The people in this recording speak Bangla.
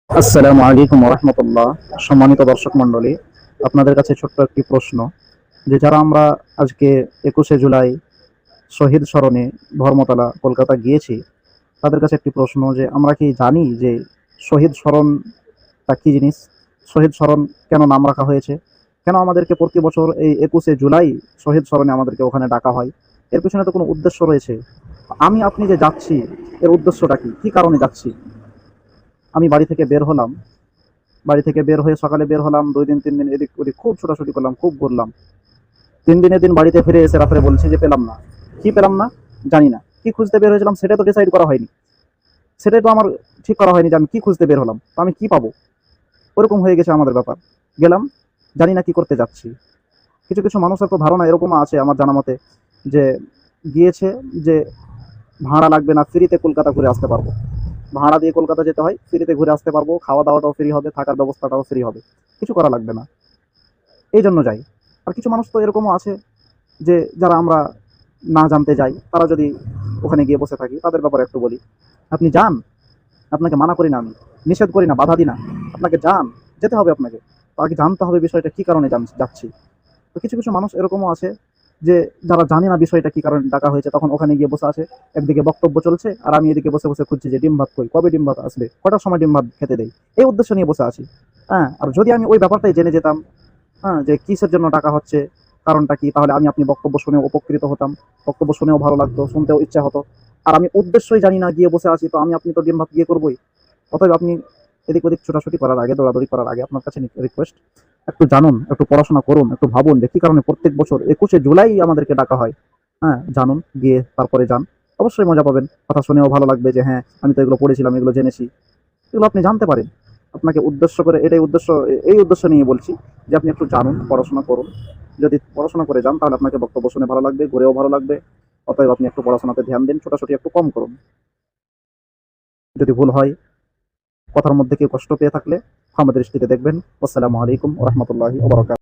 আসসালামু আলাইকুম রহমতুল্লাহ। সম্মানিত দর্শক মণ্ডলী, আপনাদের কাছে ছোট্ট একটি প্রশ্ন, যে যারা আমরা আজকে 21শে জুলাই শহীদ স্মরণে ধর্মতলা কলকাতা গিয়েছি, তাদের কাছে একটি প্রশ্ন, যে আমরা কি জানি যে শহীদ স্মরণটা কী জিনিস? শহীদ স্মরণ কেন নাম রাখা হয়েছে? কেন আমাদেরকে প্রতি বছর এই 21শে জুলাই শহীদ স্মরণে আমাদেরকে ওখানে ডাকা হয়? এর পিছনে তো কোনো উদ্দেশ্য রয়েছে। আমি আপনি যে যাচ্ছি, এর উদ্দেশ্যটা কি, কী কারণে যাচ্ছি? আমি বাড়ি থেকে বের হয়ে সকালে বের হলাম, 2 দিন 3 দিন এদিক ওদিক খুব ছোটাছুটি করলাম, খুব ঘুরলাম। 3 দিনের দিন বাড়িতে ফিরে এসে রাত্রে বলছি যে পেলাম না। কি পেলাম না জানি না, কি খুঁজতে বের হয়েছিলাম সেটা তো ডিসাইড করা হয়নি, সেটাই তো আমার ঠিক করা হয়নি যে আমি কি খুঁজতে বের হলাম, তো আমি কি পাবো। ওরকম হয়ে গেছে আমাদের ব্যাপার। গেলাম, জানি না কি করতে যাচ্ছি। কিছু কিছু মানুষের তো ধারণা এরকম আছে আমার জানা মতে, যে গিয়েছে, যে ভাড়া লাগবে না, ফ্রিতে কলকাতা ঘুরে আসতে পারবো। ভাড়া দিয়ে কলকাতা যেতে হয়, ফ্রিতে ঘুরে আসতে পারবো, খাওয়া দাওয়াটাও ফ্রি হবে, থাকার ব্যবস্থাটাও ফ্রি হবে, কিছু করা লাগবে না, এই জন্য যাই। আর কিছু মানুষ তো এরকমও আছে, যে যারা আমরা না জানতে যাই, তারা যদি ওখানে গিয়ে বসে থাকি, তাদের ব্যাপারে একটু বলি। আপনি যান, আপনাকে মানা করি না, আমি নিষেধ করি না, বাধা দিই না, আপনাকে যান, যেতে হবে আপনাকে। তো আগে জানতে হবে বিষয়টা কি কারণে যাচ্ছি। তো কিছু কিছু মানুষ এরকমও আছে, যে যারা জানে না বিষয়টা কি কারণে ডাকা হয়েছে, তখন ওখানে গিয়ে বসে আছে, একদিকে বক্তব্য চলছে আর আমি এদিকে বসে বসে খুঁজছি যে ডিম ভাত কই, কবে ডিম ভাত আসবে, কটার সময় ডিম ভাত খেতে দেয়, এই উদ্দেশ্য নিয়ে বসে আছি। হ্যাঁ, আর যদি আমি ওই ব্যাপারটাই জেনে যেতাম, হ্যাঁ, যে কিসের জন্য টাকা হচ্ছে, কারণটা কি, তাহলে আমি আপনি বক্তব্য শুনেও উপকৃত হতাম, বক্তব্য শুনেও ভালো লাগতো, শুনতেও ইচ্ছা হতো। আর আমি উদ্দেশ্যই জানি না, গিয়ে বসে আছি, তো আমি আপনি তো ডিম ভাত গিয়ে করবোই। অতএব আপনি এদিক ওদিক ছোটাছুটি করার আগে, দৌড়াদৌড়ি করার আগে, আপনার কাছে রিকোয়েস্ট, একটু জানুন, একটু পড়াশোনা করুন, একটু ভাবুন যে কি কারণে প্রত্যেক বছর 21শে জুলাই আমাদেরকে ডাকা হয়। হ্যাঁ, জানুন, গিয়ে তারপরে যান। অবশ্যই মজা পাবেন, কথা শুনেও ভালো লাগবে যে হ্যাঁ, আমি তো এগুলো পড়েছিলাম, এগুলো জেনেছি, এগুলো আপনি জানতে পারেন। আপনাকে উদ্দেশ্য করে এটাই উদ্দেশ্য, এই উদ্দেশ্য নিয়ে বলছি, যে আপনি একটু জানুন, পড়াশোনা করুন। যদি পড়াশোনা করে যান, তাহলে আপনাকে বক্তব্য শুনে ভালো লাগবে, ঘুরেও ভালো লাগবে। অতএব আপনি একটু পড়াশোনাতে ধ্যান দিন, ছোটাছুটি একটু কম করুন। যদি ভুল হয়, কথার মধ্যে কেউ কষ্ট পেয়ে থাকলে ক্ষমা দৃষ্টিতে দেখবেন। আসসালামু আলাইকুম ওয়া রাহমাতুল্লাহি ওয়া বারাকাতুহু।